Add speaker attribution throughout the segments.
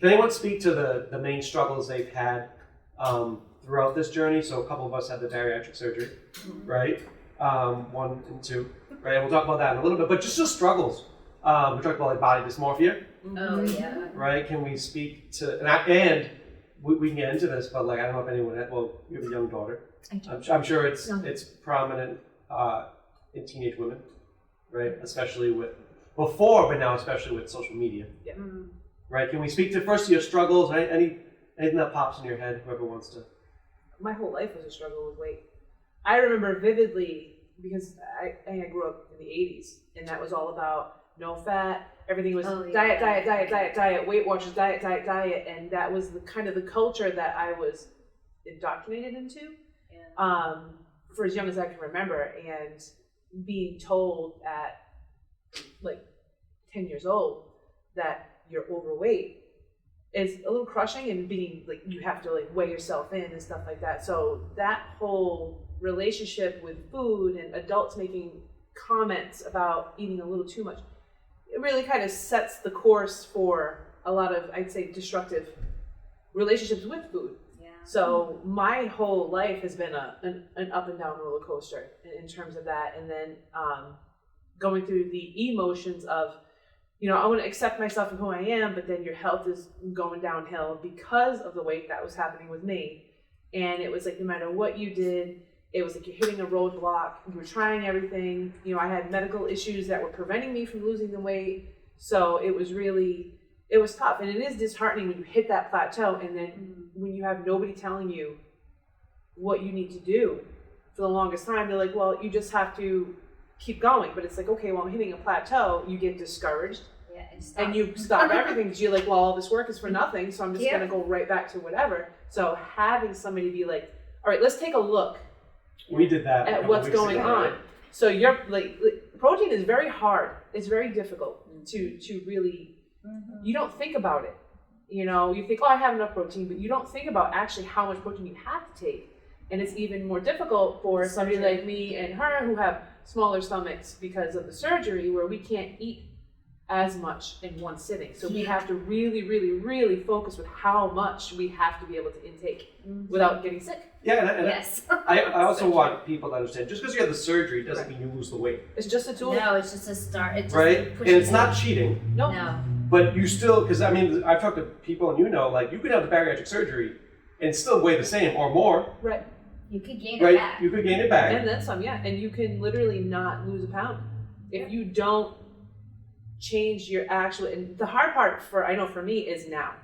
Speaker 1: Can anyone speak to the main struggles they've had throughout this journey? So a couple of us had the bariatric surgery, right? 1 and 2, right? And we'll talk about that in a little bit, but just the struggles. We talked about like body dysmorphia.
Speaker 2: Oh yeah.
Speaker 1: Right? Can we speak to, and we can get into this, but like, I don't know if anyone had, well, you have a young daughter. I'm sure it's prominent in teenage women, right? Especially before, but now especially with social media.
Speaker 3: Yeah.
Speaker 1: Right? Can we speak to first your struggles, anything that pops in your head, whoever wants to?
Speaker 3: My whole life was a struggle with weight. I remember vividly, because I grew up in the 80s, and that was all about no fat, everything was diet, Weight Watchers, diet, and that was the kind of the culture that I was indoctrinated into for as young as I can remember, and being told at like 10 years old that you're overweight is a little crushing, and being like, you have to like weigh yourself in and stuff like that. So that whole relationship with food and adults making comments about eating a little too much, it really kind of sets the course for a lot of, I'd say, destructive relationships with food.
Speaker 2: Yeah. So
Speaker 3: my whole life has been an up and down roller coaster in terms of that. And then going through the emotions of, I want to accept myself and who I am, but then your health is going downhill because of the weight that was happening with me. And it was like, no matter what you did, it was like you're hitting a roadblock. You were trying everything. I had medical issues that were preventing me from losing the weight. So it was tough. And it is disheartening when you hit that plateau, and then when you have nobody telling you what you need to do. For the longest time, they're like, well, you just have to keep going. But it's like, okay, well, I'm hitting a plateau. You get discouraged.
Speaker 2: Yeah,
Speaker 3: and you stop everything because you're like, well, all this work is for nothing. So I'm just going to go right back to whatever. So having somebody be like, all right, let's take a look.
Speaker 1: We did that
Speaker 3: at what's going on. So you're like, protein is very hard. It's very difficult to really, you don't think about it. You think, oh, I have enough protein, but you don't think about actually how much protein you have to take. And it's even more difficult for somebody like me and her who have smaller stomachs because of the surgery, where we can't eat as much in one sitting. So we have to really, really, really focus with how much we have to be able to intake without getting sick.
Speaker 1: Yeah, and
Speaker 2: yes.
Speaker 1: I also want people to understand, just because you have the surgery doesn't mean you lose the weight.
Speaker 3: It's just a tool.
Speaker 2: No, it's just a start. It just
Speaker 1: right? And it's not cheating.
Speaker 3: No.
Speaker 1: But you still, because I've talked to people, and like, you could have the bariatric surgery and still weigh the same or more.
Speaker 3: Right.
Speaker 2: You could gain it back.
Speaker 1: You could gain it back.
Speaker 3: And then some, yeah. And you can literally not lose a pound if you don't change your actual. And the hard part I know for me is now,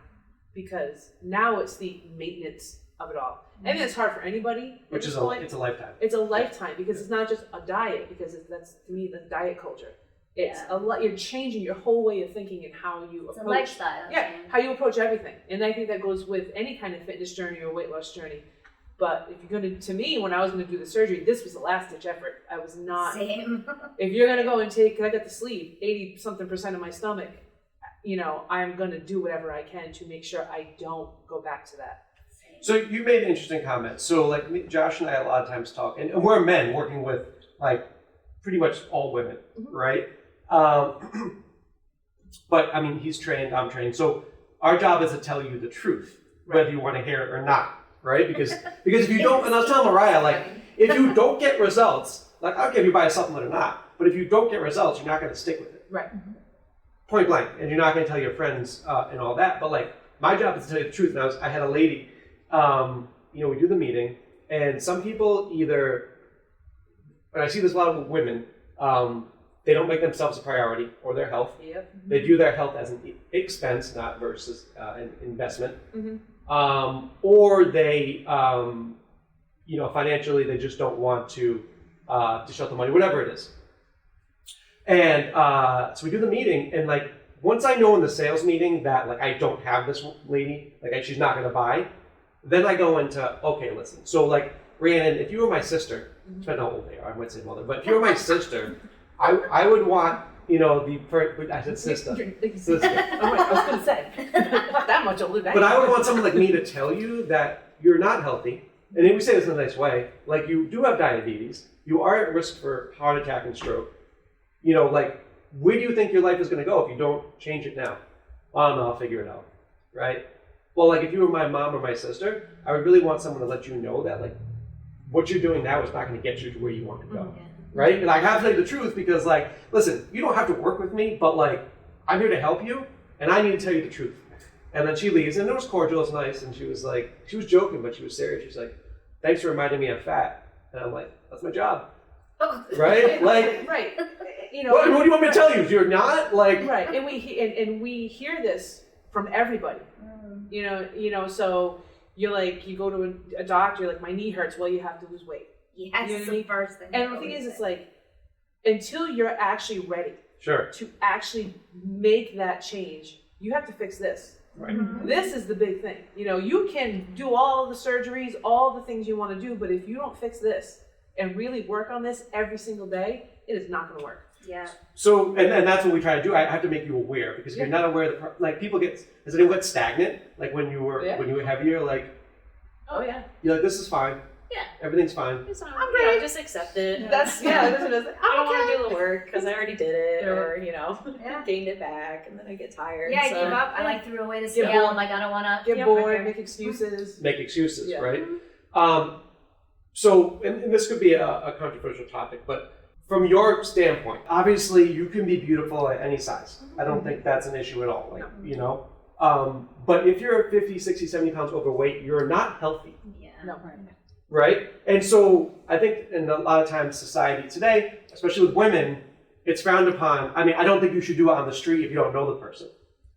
Speaker 3: because now it's the maintenance of it all. I think it's hard for anybody.
Speaker 1: Which is it's a lifetime.
Speaker 3: It's a lifetime, because it's not just a diet, because that's, to me, that's diet culture. It's a lot. You're changing your whole way of thinking and how you approach.
Speaker 2: It's a lifestyle.
Speaker 3: Yeah, how you approach everything. And I think that goes with any kind of fitness journey or weight loss journey. But if you're going to me, when I was going to do the surgery, this was a last ditch effort. I was not.
Speaker 2: Same.
Speaker 3: If you're going to go and take, I got the sleeve, 80-something% of my stomach, I'm going to do whatever I can to make sure I don't go back to that.
Speaker 1: So you made an interesting comment. So like Josh and I a lot of times talk, and we're men working with like pretty much all women, right? But I mean, he's trained, I'm trained. So our job is to tell you the truth, whether you want to hear it or not, right? Because if you don't, and I was telling Mariah, like, if you don't get results, like, I'll give you buy a supplement or not, but if you don't get results, you're not going to stick with it.
Speaker 3: Right.
Speaker 1: Point blank. And you're not going to tell your friends and all that. But like, my job is to tell you the truth. And I had a lady, we do the meeting, and some people either, and I see this a lot with women, they don't make themselves a priority or their health.
Speaker 3: Yep.
Speaker 1: They view their health as an expense, not versus an investment. Or they, financially, they just don't want to dish out the money, whatever it is. And so we do the meeting, and like, once I know in the sales meeting that like I don't have this lady, like she's not going to buy, then I go into, okay, listen. So like, Rhiannon, if you were my sister, depending on how old they are, I might say mother, but if you were my sister, I would want, I said sister. Sister.
Speaker 3: I was going to say, not that much older.
Speaker 1: But I would want someone like me to tell you that you're not healthy. And we say this in a nice way, like you do have diabetes, you are at risk for heart attack and stroke. Like, where do you think your life is going to go if you don't change it now? Oh, no, I'll figure it out. right? Well, like if you were my mom or my sister, I would really want someone to let you know that like what you're doing now is not going to get you to where you want to go, right? And I have to tell you the truth because like, listen, you don't have to work with me, but like I'm here to help you, and I need to tell you the truth. And then she leaves, and it was cordial, it was nice, and she was joking, but she was serious. She's like, "Thanks for reminding me I'm fat," and I'm like, "That's my job." Right? Like,
Speaker 3: right.
Speaker 1: what do you want me to tell you? You're not like
Speaker 3: right, and we hear this from everybody. So you're like, you go to a doctor, you're like, my knee hurts. Well, you have to lose weight.
Speaker 2: Yes,
Speaker 3: you know
Speaker 2: the first thing.
Speaker 3: And the thing is, it's like until you're actually ready
Speaker 1: sure
Speaker 3: to actually make that change, you have to fix this.
Speaker 1: Right.
Speaker 3: This is the big thing. You can do all the surgeries, all the things you want to do, but if you don't fix this and really work on this every single day, it is not going to work.
Speaker 2: Yeah.
Speaker 1: So, and that's what we try to do. I have to make you aware because if you're not aware, like people does anyone get stagnant? Like when you were heavier, like,
Speaker 3: oh yeah,
Speaker 1: you're like, this is fine.
Speaker 4: Yeah.
Speaker 1: Everything's fine.
Speaker 4: It's not,
Speaker 3: I'm great.
Speaker 4: just accept it.
Speaker 3: That's
Speaker 4: I don't want to do the work because I already did it, or gained it back, and then I get tired.
Speaker 2: Yeah, I
Speaker 4: so.
Speaker 2: gave up. I like threw away the
Speaker 3: Get
Speaker 2: scale.
Speaker 3: bored.
Speaker 2: I'm like, I don't want to
Speaker 3: get bored, make excuses.
Speaker 1: Make excuses,
Speaker 3: Yeah.
Speaker 1: right? So, and this could be a controversial topic, but from your standpoint, obviously you can be beautiful at any size. I don't think that's an issue at all. Like, but if you're 50, 60, 70 pounds overweight, you're not healthy.
Speaker 2: Yeah.
Speaker 3: No.
Speaker 1: Right? And so I think in a lot of times society today, especially with women, it's frowned upon. I mean, I don't think you should do it on the street if you don't know the person,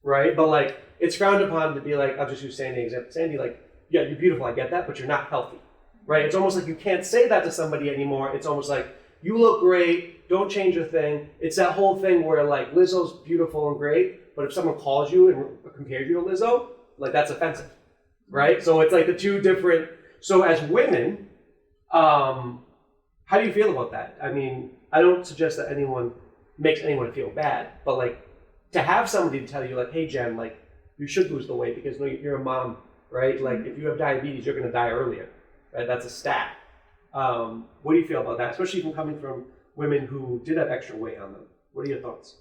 Speaker 1: right? But like, it's frowned upon to be like, I'll just use Sandy example. Sandy, like, yeah, you're beautiful, I get that, but you're not healthy, right? It's almost like you can't say that to somebody anymore. It's almost like, you look great, don't change a thing. It's that whole thing where like, Lizzo's beautiful and great, but if someone calls you and compares you to Lizzo, like that's offensive, right? So it's like the two different. So as women, how do you feel about that? I mean, I don't suggest that anyone makes anyone feel bad, but like to have somebody to tell you like, hey Jen, like you should lose the weight because you're a mom, right? Like if you have diabetes, you're gonna die earlier, right? That's a stat. What do you feel about that? Especially from coming from women who did have extra weight on them. What are your thoughts?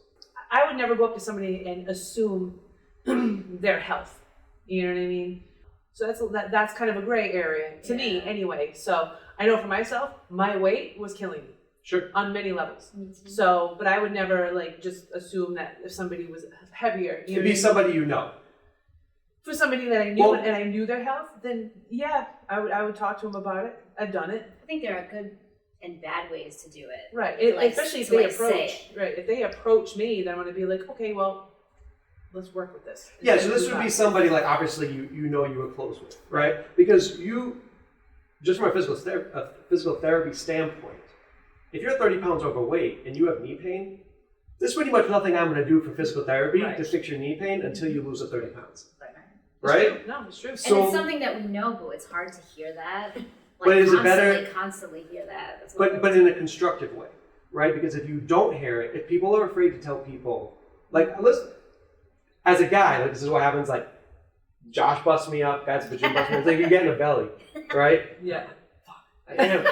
Speaker 3: I would never go up to somebody and assume their health. You know what I mean? So that's kind of a gray area to me anyway. So I know for myself, my weight was killing me.
Speaker 1: Sure.
Speaker 3: On many levels. So, but I would never like just assume that if somebody was heavier.
Speaker 1: It'd be somebody you know.
Speaker 3: For somebody that I knew and I knew their health, then yeah, I would talk to them about it. I've done it.
Speaker 2: I think there are good and bad ways to do it.
Speaker 3: Right.
Speaker 2: Like,
Speaker 3: Especially if
Speaker 2: to,
Speaker 3: they
Speaker 2: like,
Speaker 3: approach. Right. If they approach me, then I'm going to be like, okay, well, let's work with this.
Speaker 1: Yeah, so this would be somebody like obviously you know you were close with, right? Because you, just from a physical therapy standpoint, if you're 30 pounds overweight and you have knee pain, there's pretty much nothing I'm going to do for physical therapy to fix your knee pain until you lose the 30 pounds. Right?
Speaker 3: No, it's true.
Speaker 2: And it's something that we know, but it's hard to hear that. Like,
Speaker 1: but is it better?
Speaker 2: Constantly hear that. That's
Speaker 1: but in a constructive way, right? Because if you don't hear it, if people are afraid to tell people, like, listen, as a guy, like this is what happens. Like, Josh busts me up, guys at the gym bust me up. It's like you're getting a belly, right?
Speaker 3: Yeah.
Speaker 1: I am.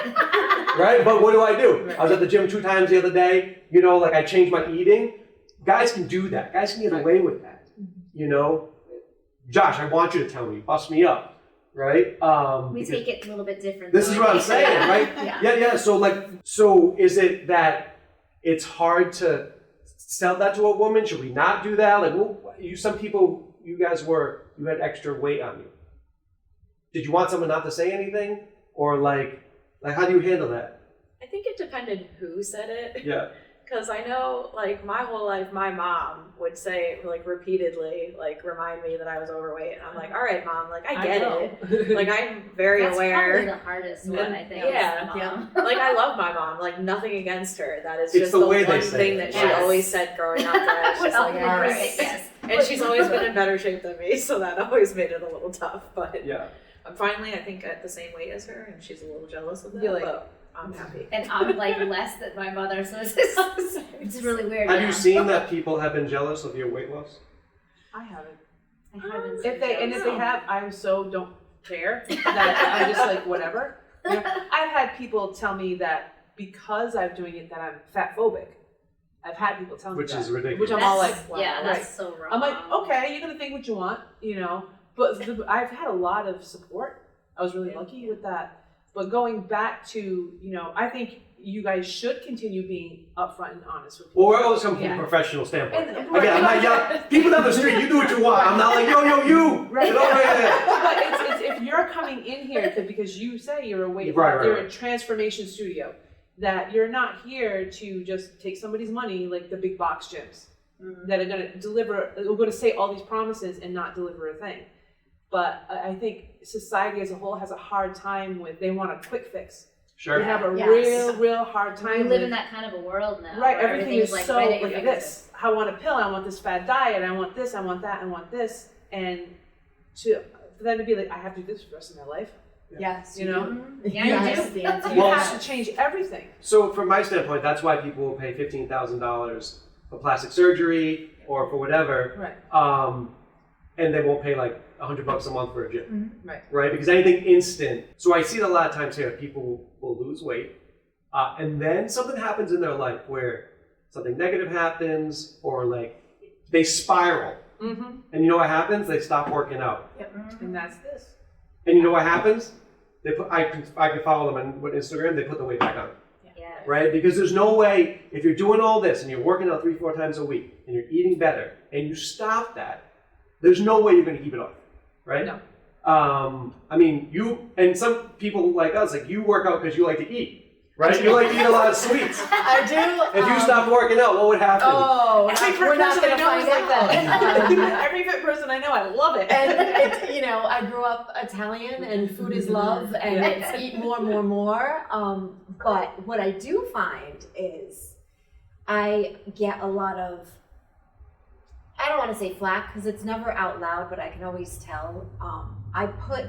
Speaker 1: Right? But what do? I was at the gym 2 times the other day. You know, like I changed my eating. Guys can do that. Guys can get away with that. You know, Josh, I want you to tell me, bust me up. Right?
Speaker 2: We take it a little bit different.
Speaker 1: This is what I'm saying, right?
Speaker 2: Yeah.
Speaker 1: So is it that it's hard to sell that to a woman? Should we not do that? Like, well, you had extra weight on you. Did you want someone not to say anything? Or like how do you handle that?
Speaker 4: I think it depended who said it.
Speaker 1: Yeah.
Speaker 4: Because I know, like, my whole life, my mom would say, like, repeatedly, like, remind me that I was overweight. And I'm like, all right, Mom, like, I get it. Like, I'm very aware.
Speaker 2: That's probably the hardest one, I think.
Speaker 4: Yeah.
Speaker 2: Mom.
Speaker 4: Like, I love my mom. Like, nothing against her. That is
Speaker 1: It's
Speaker 4: just
Speaker 1: the
Speaker 4: the
Speaker 1: way they
Speaker 4: one
Speaker 1: say
Speaker 4: thing
Speaker 1: it.
Speaker 4: that she
Speaker 2: Yes.
Speaker 4: always said growing up. That I was just like, all right.
Speaker 2: Yes.
Speaker 4: And she's always been in better shape than me, so that always made it a little tough. But
Speaker 1: Yeah.
Speaker 4: I'm finally, I think, at the same weight as her, and she's a little jealous of that.
Speaker 3: You're like-
Speaker 4: but I'm happy.
Speaker 2: And I'm like less than my mother, so it's really weird.
Speaker 1: Have you seen that people have been jealous of your weight loss?
Speaker 3: I haven't.
Speaker 2: I haven't
Speaker 3: If they have, I so don't care that I'm just like whatever. You know, I've had people tell me that because I'm doing it that I'm fat phobic, I've had people tell me
Speaker 1: Which
Speaker 3: that.
Speaker 1: is ridiculous.
Speaker 3: Which I'm all like,
Speaker 2: That's- yeah,
Speaker 3: wow.
Speaker 2: that's so wrong.
Speaker 3: I'm like, okay, you're gonna think what you want, But I've had a lot of support. I was really lucky with that. But going back to, I think you guys should continue being upfront and honest with people.
Speaker 1: Well, we're always coming from
Speaker 3: Yeah.
Speaker 1: a professional standpoint.
Speaker 3: And-
Speaker 1: Again, I'm not yelling. People down the street, you do what you want. I'm not like, yo, you.
Speaker 3: Right.
Speaker 1: Get over here.
Speaker 3: But it's if you're coming in here because you say you're a weight,
Speaker 1: Right,
Speaker 3: you're
Speaker 1: right.
Speaker 3: a transformation studio, that you're not here to just take somebody's money like the big box gyms that are we're going to say all these promises and not deliver a thing. But I think society as a whole has a hard time with, they want a quick fix.
Speaker 1: Sure.
Speaker 3: They have a
Speaker 2: Yes.
Speaker 3: real hard time
Speaker 2: We live
Speaker 3: with,
Speaker 2: in that kind of a world now.
Speaker 3: right,
Speaker 2: where
Speaker 3: everything is
Speaker 2: everything's
Speaker 3: so
Speaker 2: right at your
Speaker 3: like
Speaker 2: fingertips.
Speaker 3: this. I want a pill, I want this fad diet, I want this, I want that, I want this. And for them to be like, I have to do this for the rest of my life.
Speaker 5: Yes.
Speaker 2: Yeah,
Speaker 3: You
Speaker 2: you
Speaker 3: do.
Speaker 2: do.
Speaker 3: You
Speaker 1: Well,
Speaker 3: have to change everything.
Speaker 1: So from my standpoint, that's why people will pay $15,000 for plastic surgery or for whatever,
Speaker 3: Right.
Speaker 1: and they won't pay like $100 a month for a gym,
Speaker 3: Right.
Speaker 1: right? Because anything instant. So I see it a lot of times here. People will lose weight, and then something happens in their life where something negative happens, or like they spiral.
Speaker 3: Mm-hmm.
Speaker 1: And you know what happens? They stop working out.
Speaker 3: And that's this.
Speaker 1: And you know what happens? They put. I can follow them on Instagram. They put the weight back on.
Speaker 2: Yeah.
Speaker 1: Right? Because there's no way, if you're doing all this and you're working out 3-4 times a week and you're eating better and you stop that, there's no way you're going to keep it off, right?
Speaker 3: No.
Speaker 1: I mean, some people like us, like you work out because you like to eat, right? You like to eat a lot of sweets.
Speaker 5: I do.
Speaker 1: If you stopped working out, what would happen?
Speaker 5: Oh,
Speaker 3: Every fit
Speaker 5: we're not
Speaker 3: person I
Speaker 5: going to
Speaker 3: know
Speaker 5: find
Speaker 3: is like
Speaker 5: out.
Speaker 3: that. Every fit person I know, I love it.
Speaker 5: And it's, I grew up Italian, and food is love, and
Speaker 3: Yeah.
Speaker 5: it's eat more. But what I do find is I get a lot of, I don't want to say flack because it's never out loud, but I can always tell. I put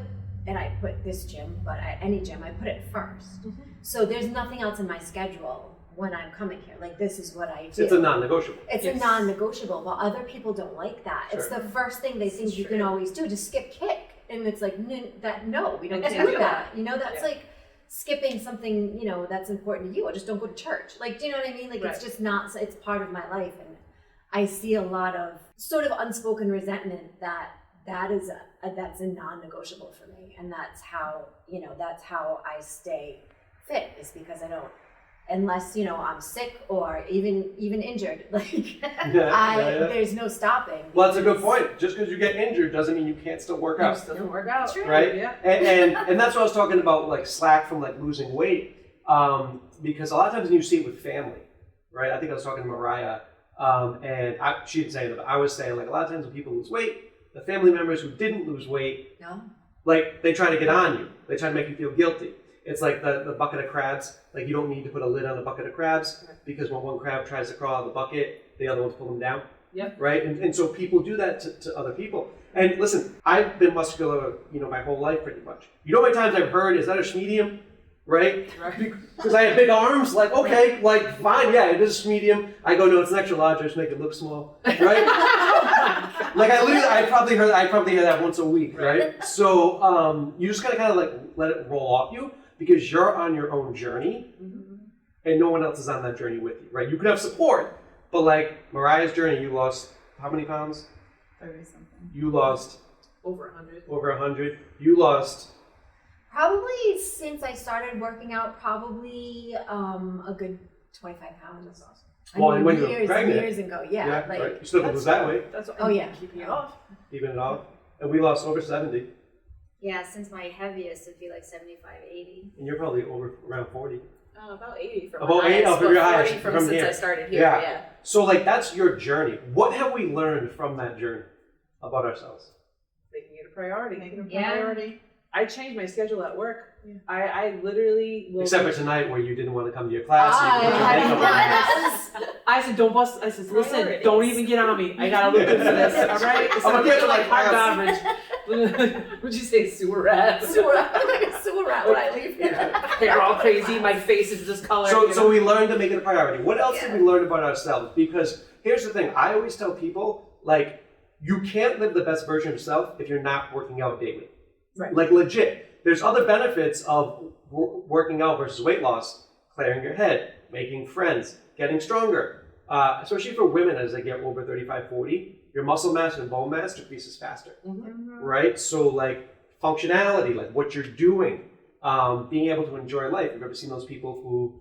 Speaker 5: this gym, but at any gym, I put it first.
Speaker 3: Mm-hmm.
Speaker 5: So there's nothing else in my schedule when I'm coming here. Like, this is what I do.
Speaker 1: It's a non-negotiable.
Speaker 5: It's
Speaker 3: Yes.
Speaker 5: a non-negotiable, but other people don't like that. It's
Speaker 1: Sure.
Speaker 5: the first thing they think you can always do, just skip kick. And it's like, no, we don't
Speaker 3: Can't
Speaker 5: do
Speaker 3: do
Speaker 5: that. That's
Speaker 3: Yeah.
Speaker 5: like skipping something, that's important to you, or just don't go to church. Like, do you know what I mean? Like,
Speaker 3: Right.
Speaker 5: it's just not, it's part of my life. And I see a lot of sort of unspoken resentment that's a non-negotiable for me. And that's how I stay fit, is because I don't, unless, I'm sick or even injured, like there's no stopping.
Speaker 1: Well, that's a good point. Just because you get injured doesn't mean you can't still work out.
Speaker 3: It doesn't work out.
Speaker 5: True.
Speaker 1: Right?
Speaker 3: Yeah.
Speaker 1: And that's what I was talking about, like slack from like losing weight, because a lot of times you see it with family, right? I think I was talking to Mariah, and she didn't say it, but I was saying like a lot of times when people lose weight, the family members who didn't lose weight,
Speaker 5: No.
Speaker 1: like they try to get on you. They try to make you feel guilty. It's like the bucket of crabs. Like you don't need to put a lid on a bucket of crabs because when one crab tries to crawl out of the bucket, the other ones pull them down.
Speaker 3: Yep.
Speaker 1: Right? And so people do that to other people. And listen, I've been muscular, my whole life pretty much. You know how many times I've heard, is that a medium? Right?
Speaker 3: Right.
Speaker 1: Because I have big arms, like, okay, like, fine, yeah, it is medium. I go, no, it's an extra large, I just make it look small. Right? Like, I probably hear that once a week, right? So you just gotta kind of like let it roll off you because you're on your own journey and no one else is on that journey with you, right? You could have support, but like Mariah's journey, you lost how many pounds?
Speaker 2: 30-something.
Speaker 1: You lost
Speaker 3: Over 100.
Speaker 1: over 100. You lost.
Speaker 5: Probably since I started working out, probably a good 25 pounds.
Speaker 3: That's awesome.
Speaker 1: Well, and when you were pregnant.
Speaker 5: years ago, yeah. like,
Speaker 1: right. You still could lose that weight,
Speaker 3: That's what
Speaker 5: Oh, yeah.
Speaker 3: keeping it off.
Speaker 1: even it off. And we lost over 70.
Speaker 2: Yeah, since my heaviest would be like 75, 80.
Speaker 1: And you're probably over around 40.
Speaker 4: About 80 from
Speaker 1: About
Speaker 4: my
Speaker 1: 80
Speaker 4: highest,
Speaker 1: from your
Speaker 4: but 40
Speaker 1: highest,
Speaker 4: from
Speaker 1: from
Speaker 4: since
Speaker 1: here.
Speaker 4: I started here.
Speaker 1: Yeah.
Speaker 4: Yeah.
Speaker 1: So like that's your journey. What have we learned from that journey about ourselves?
Speaker 3: Making it a priority.
Speaker 2: Yeah.
Speaker 3: I changed my schedule at work. I literally will.
Speaker 1: Except for tonight where you didn't want to come to your class. So you put your makeup on.
Speaker 3: I said, don't bust. I said, listen,
Speaker 4: Priorities.
Speaker 3: don't even get on me. I gotta look good for this. All right.
Speaker 1: I'm gonna get to my
Speaker 3: hard
Speaker 1: class.
Speaker 3: garbage. Would you say sewer rat?
Speaker 5: sewer rat when I leave here.
Speaker 3: Hair all crazy. My face is discolored.
Speaker 1: So we learned to make it a priority. What else did we learn about ourselves? Because here's the thing. I always tell people, like, you can't live the best version of yourself if you're not working out daily.
Speaker 3: Right.
Speaker 1: Like legit. There's other benefits of working out versus weight loss. Clearing your head, making friends, getting stronger. especially for women as they get over 35, 40, your muscle mass and bone mass decreases faster, right? So like functionality, like what you're doing, being able to enjoy life. You've ever seen those people who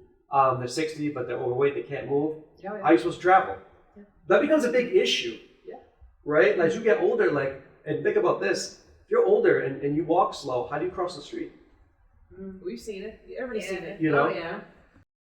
Speaker 1: they're 60 but they're overweight, they can't move?
Speaker 3: Oh, yeah.
Speaker 1: How are you supposed to travel?
Speaker 3: Yeah.
Speaker 1: That becomes a big issue, right? Like, as you get older, like, and think about this, if you're older and you walk slow, how do you cross the street?
Speaker 3: We've seen it. Everybody's seen it.
Speaker 1: You know?
Speaker 2: Oh, yeah.